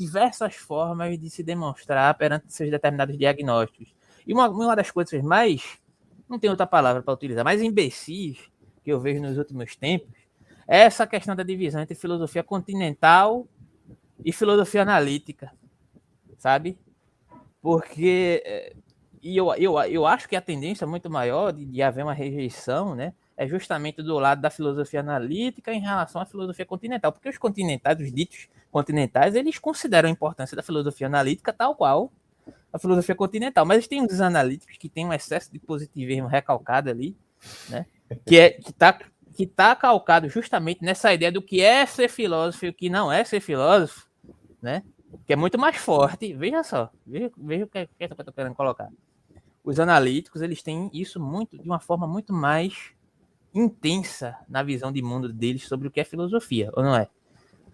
diversas formas de se demonstrar perante seus determinados diagnósticos. E uma das coisas mais, não tem outra palavra para utilizar, mais imbecis que eu vejo nos últimos tempos é essa questão da divisão entre filosofia continental e filosofia analítica, sabe? Porque eu acho que a tendência muito maior de haver uma rejeição, né, é justamente do lado da filosofia analítica em relação à filosofia continental, porque os continentais, os ditos continentais, eles consideram a importância da filosofia analítica tal qual a filosofia continental, mas tem uns analíticos que têm um excesso de positivismo recalcado ali, né, que tá calcado justamente nessa ideia do que é ser filósofo e o que não é ser filósofo, né, que é muito mais forte. Veja só, veja o que eu estou querendo colocar. Os analíticos, eles têm isso muito de uma forma muito mais intensa na visão de mundo deles sobre o que é filosofia, ou não é?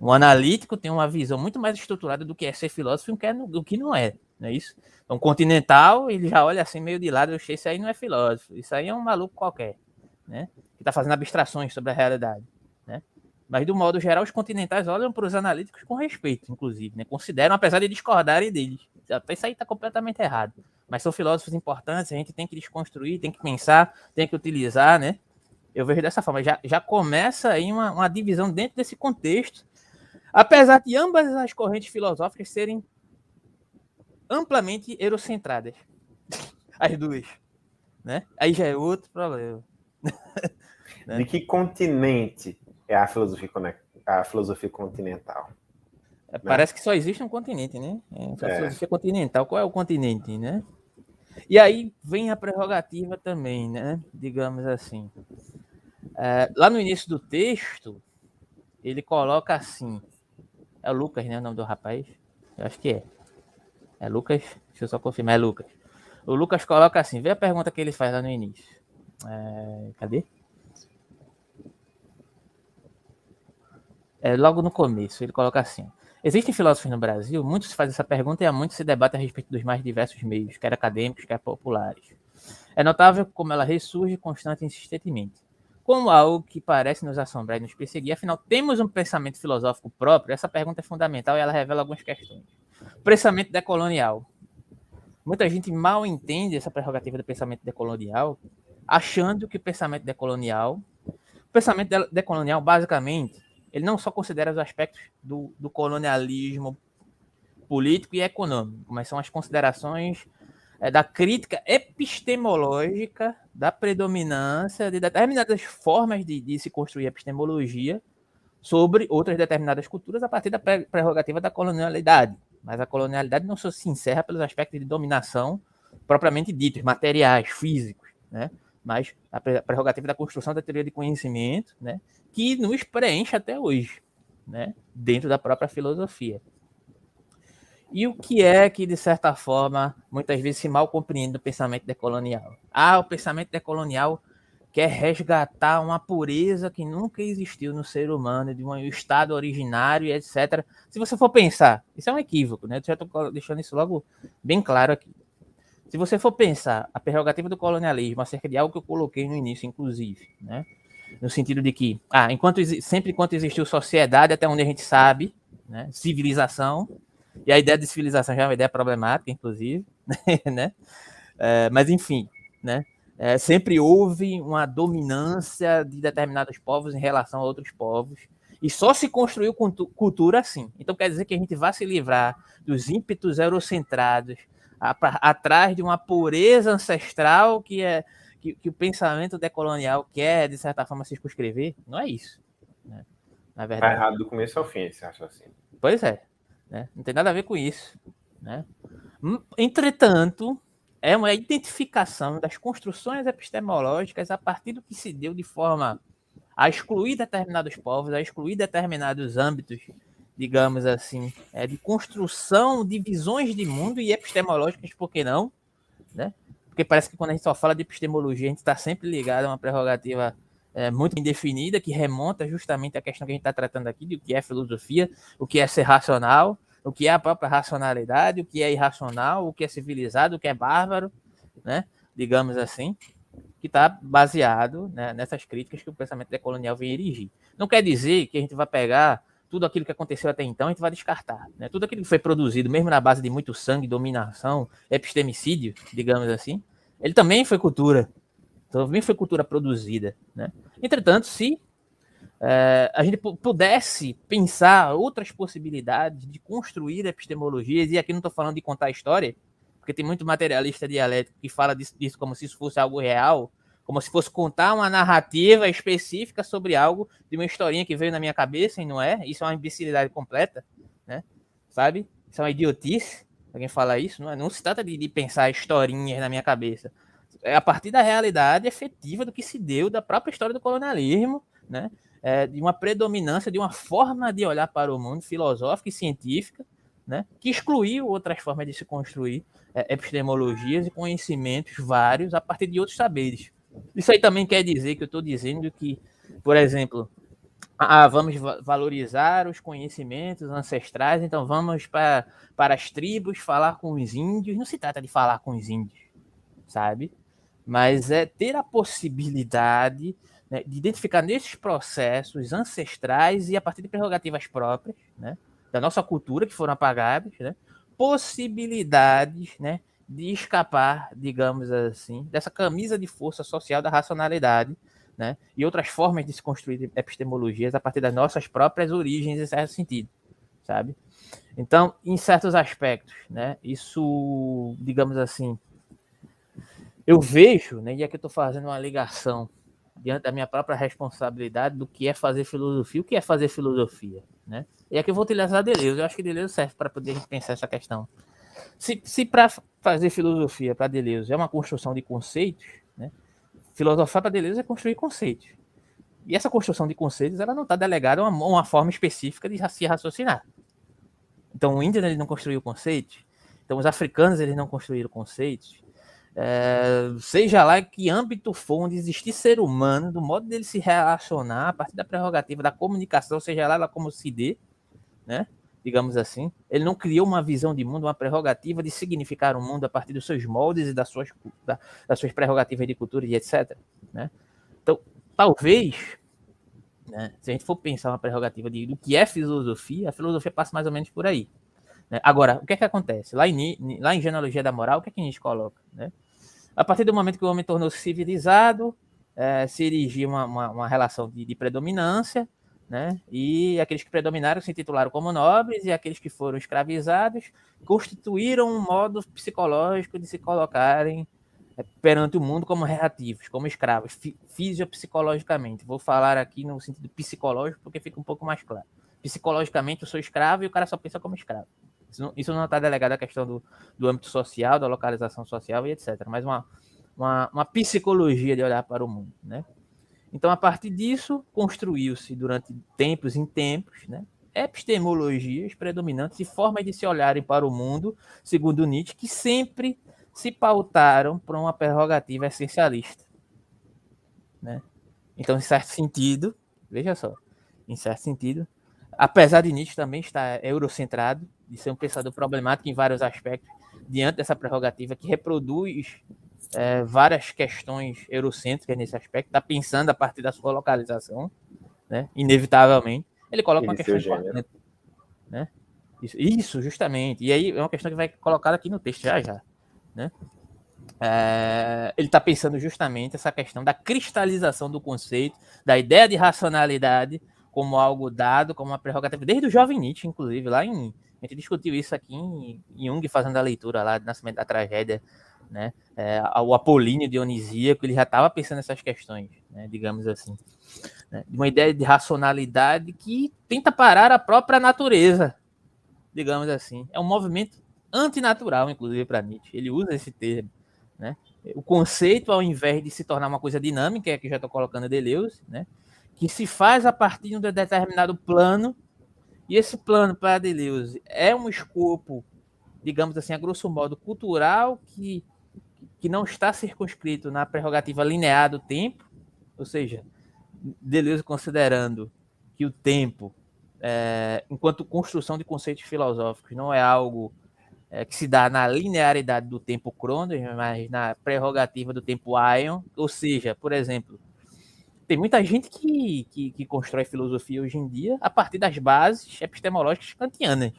O analítico tem uma visão muito mais estruturada do que é ser filósofo do que não é, não é isso? Então, continental, ele já olha assim meio de lado, eu sei, isso aí não é filósofo, isso aí é um maluco qualquer, né? Que está fazendo abstrações sobre a realidade, né? Mas, do modo geral, os continentais olham para os analíticos com respeito, inclusive, né? Consideram, apesar de discordarem deles. Até isso aí está completamente errado. Mas são filósofos importantes, a gente tem que desconstruir, tem que pensar, tem que utilizar, né? Eu vejo dessa forma. Já começa aí uma divisão dentro desse contexto, apesar de ambas as correntes filosóficas serem amplamente eurocentradas. As duas, né? Aí já é outro problema. Né? De que continente é a filosofia continental? Parece que só existe um continente, né? A filosofia continental. Qual é o continente, né? E aí vem a prerrogativa também, né? Digamos assim. Lá no início do texto, ele coloca assim. É o Lucas, né? O nome do rapaz? Eu acho que é. É Lucas? Deixa eu só confirmar. É Lucas. O Lucas coloca assim. Vê a pergunta que ele faz lá no início. Cadê? Logo no começo, ele coloca assim. Existem filósofos no Brasil, muitos se fazem essa pergunta e há muito se debate a respeito dos mais diversos meios, quer acadêmicos, quer populares. É notável como ela ressurge constante e insistentemente. Como algo que parece nos assombrar e nos perseguir, afinal, temos um pensamento filosófico próprio? Essa pergunta é fundamental e ela revela algumas questões. O pensamento decolonial. Muita gente mal entende essa prerrogativa do pensamento decolonial, achando que o pensamento decolonial basicamente, ele não só considera os aspectos do colonialismo político e econômico, mas são as considerações da crítica epistemológica da predominância de determinadas formas de se construir epistemologia sobre outras determinadas culturas a partir da prerrogativa da colonialidade. Mas a colonialidade não só se encerra pelos aspectos de dominação propriamente ditos, materiais, físicos, né? Mas a prerrogativa da construção da teoria de conhecimento, né? Que nos preenche até hoje, né? Dentro da própria filosofia. E o que é que, de certa forma, muitas vezes se mal compreende o pensamento decolonial? O pensamento decolonial quer resgatar uma pureza que nunca existiu no ser humano, de um estado originário, etc. Se você for pensar, isso é um equívoco, né? Eu já estou deixando isso logo bem claro aqui. Se você for pensar a prerrogativa do colonialismo acerca de algo que eu coloquei no início, inclusive, né? No sentido de que, sempre enquanto existiu sociedade, até onde a gente sabe, né? Civilização, e a ideia de civilização já é uma ideia problemática, inclusive, né? Mas, enfim, né? Sempre houve uma dominância de determinados povos em relação a outros povos, e só se construiu cultura assim. Então, quer dizer que a gente vai se livrar dos ímpetos eurocentrados atrás de uma pureza ancestral que o pensamento decolonial quer, de certa forma, circunscrever? Não é isso, né? Na verdade. Tá errado do começo ao fim esse raciocínio. Pois é. Né? Não tem nada a ver com isso. Né? Entretanto, é uma identificação das construções epistemológicas a partir do que se deu de forma a excluir determinados povos, a excluir determinados âmbitos, digamos assim, de construção de visões de mundo e epistemológicas, por que não? Né? Porque parece que quando a gente só fala de epistemologia, a gente está sempre ligado a uma prerrogativa muito bem definida, que remonta justamente à questão que a gente está tratando aqui, de o que é filosofia, o que é ser racional, o que é a própria racionalidade, o que é irracional, o que é civilizado, o que é bárbaro, né? Digamos assim, que está baseado, né, nessas críticas que o pensamento decolonial vem erigir. Não quer dizer que a gente vai pegar tudo aquilo que aconteceu até então a gente vai descartar, né? Tudo aquilo que foi produzido, mesmo na base de muito sangue, dominação, epistemicídio, digamos assim, ele também foi cultura. Também foi cultura produzida, né? Entretanto, se a gente pudesse pensar outras possibilidades de construir epistemologias, e aqui não estou falando de contar história, porque tem muito materialista dialético que fala disso como se isso fosse algo real, como se fosse contar uma narrativa específica sobre algo, de uma historinha que veio na minha cabeça, e não é. Isso é uma imbecilidade completa, né? Sabe? Isso é uma idiotice. Alguém fala isso, não se trata de pensar historinhas na minha cabeça. É a partir da realidade efetiva do que se deu, da própria história do colonialismo, né? De uma predominância, de uma forma de olhar para o mundo filosófica e científica, né? Que excluiu outras formas de se construir epistemologias e conhecimentos vários a partir de outros saberes. Isso aí também quer dizer que eu estou dizendo que, por exemplo, vamos valorizar os conhecimentos ancestrais, então vamos para as tribos falar com os índios. Não se trata de falar com os índios, sabe? Mas é ter a possibilidade, né, de identificar nesses processos ancestrais e a partir de prerrogativas próprias, né, da nossa cultura que foram apagadas, né, possibilidades, né, de escapar, digamos assim, dessa camisa de força social da racionalidade, né, e outras formas de se construir epistemologias a partir das nossas próprias origens, em certo sentido, sabe? Então, em certos aspectos, né, isso, digamos assim, eu vejo, né, e aqui eu estou fazendo uma ligação diante da minha própria responsabilidade do que é fazer filosofia, o que é fazer filosofia, né? E aqui eu vou utilizar Deleuze, eu acho que Deleuze serve para poder a gente pensar essa questão. Se para fazer filosofia para Deleuze é uma construção de conceitos, né? Filosofar para Deleuze é construir conceitos. E essa construção de conceitos, ela não está delegada a uma forma específica de se raciocinar. Então o índio ele não construiu conceitos, então os africanos eles não construíram conceitos, seja lá em que âmbito for onde existir ser humano, do modo dele se relacionar, a partir da prerrogativa da comunicação, seja lá ela como se dê, né? Digamos assim, ele não criou uma visão de mundo, uma prerrogativa de significar o mundo a partir dos seus moldes e das suas prerrogativas de cultura e etc. Né? Então, talvez, né, se a gente for pensar uma prerrogativa do que é filosofia, a filosofia passa mais ou menos por aí. Né? Agora, o que é que acontece? Lá em Genealogia da Moral, o que é que a gente coloca? Né? A partir do momento que o homem tornou-se civilizado, se erigiu uma relação de predominância, né? E aqueles que predominaram se titularam como nobres, e aqueles que foram escravizados constituíram um modo psicológico de se colocarem perante o mundo como reativos, como escravos, fisiopsicologicamente. Vou falar aqui no sentido psicológico porque fica um pouco mais claro. Psicologicamente eu sou escravo e o cara só pensa como escravo. Isso não está delegado à questão do âmbito social, da localização social e etc. Mas uma psicologia de olhar para o mundo, né? Então, a partir disso, construiu-se durante tempos em tempos, né, epistemologias predominantes e formas de se olharem para o mundo, segundo Nietzsche, que sempre se pautaram por uma prerrogativa essencialista. Né? Então, em certo sentido, veja só, em certo sentido, apesar de Nietzsche também estar eurocentrado, de ser um pensador problemático em vários aspectos, diante dessa prerrogativa que reproduz várias questões eurocêntricas nesse aspecto, está pensando a partir da sua localização, né? Inevitavelmente, ele coloca uma questão importante. Né? Isso, justamente. E aí é uma questão que vai colocar aqui no texto já. Né? Ele está pensando justamente essa questão da cristalização do conceito, da ideia de racionalidade como algo dado, como uma prerrogativa, desde o jovem Nietzsche, inclusive, a gente discutiu isso aqui em Jung, fazendo a leitura lá do Nascimento da Tragédia, né? O Apolíneo Dionisíaco, ele já estava pensando nessas questões, né? Digamos assim, né? De uma ideia de racionalidade que tenta parar a própria natureza, digamos assim. É um movimento antinatural, inclusive, para Nietzsche. Ele usa esse termo, né? O conceito, ao invés de se tornar uma coisa dinâmica, é que já estou colocando Deleuze, né? Que se faz a partir de um determinado plano, e esse plano para Deleuze é um escopo, digamos assim, a grosso modo, cultural, que não está circunscrito na prerrogativa linear do tempo, ou seja, Deleuze considerando que o tempo, enquanto construção de conceitos filosóficos, não é algo que se dá na linearidade do tempo Cronos, mas na prerrogativa do tempo Aion, ou seja, por exemplo, tem muita gente que constrói filosofia hoje em dia a partir das bases epistemológicas kantianas.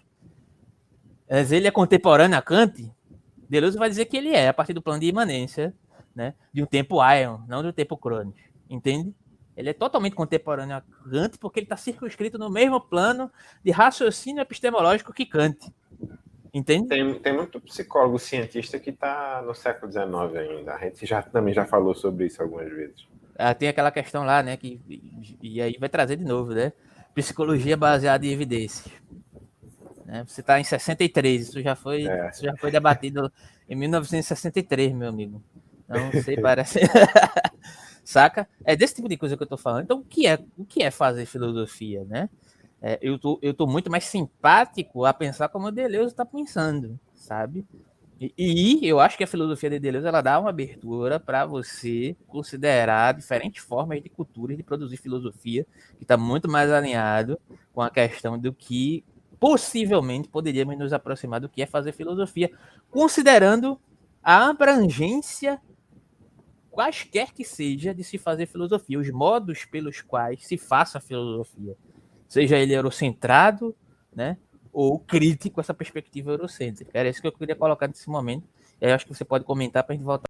Mas ele é contemporâneo a Kant, Deleuze vai dizer que ele é, a partir do plano de imanência, né, de um tempo Ion, não de um tempo Cronos. Entende? Ele é totalmente contemporâneo a Kant, porque ele está circunscrito no mesmo plano de raciocínio epistemológico que Kant. Entende? Tem muito psicólogo cientista que está no século XIX ainda. A gente também já falou sobre isso algumas vezes. Tem aquela questão lá, né? E aí vai trazer de novo, né? Psicologia baseada em evidências. Né? Você está em 63, isso já foi debatido em 1963, meu amigo. Não sei, parece. Saca? É desse tipo de coisa que eu estou falando. Então, o que é fazer filosofia, né? Eu tô muito mais simpático a pensar como o Deleuze está pensando, sabe? E eu acho que a filosofia de Deleuze ela dá uma abertura para você considerar diferentes formas de cultura e de produzir filosofia, que está muito mais alinhado com a questão do que possivelmente poderíamos nos aproximar do que é fazer filosofia, considerando a abrangência, quaisquer que seja, de se fazer filosofia, os modos pelos quais se faça filosofia, seja ele eurocentrado, né? Ou crítico essa perspectiva eurocêntrica. Era isso que eu queria colocar nesse momento. E aí eu acho que você pode comentar para a gente voltar.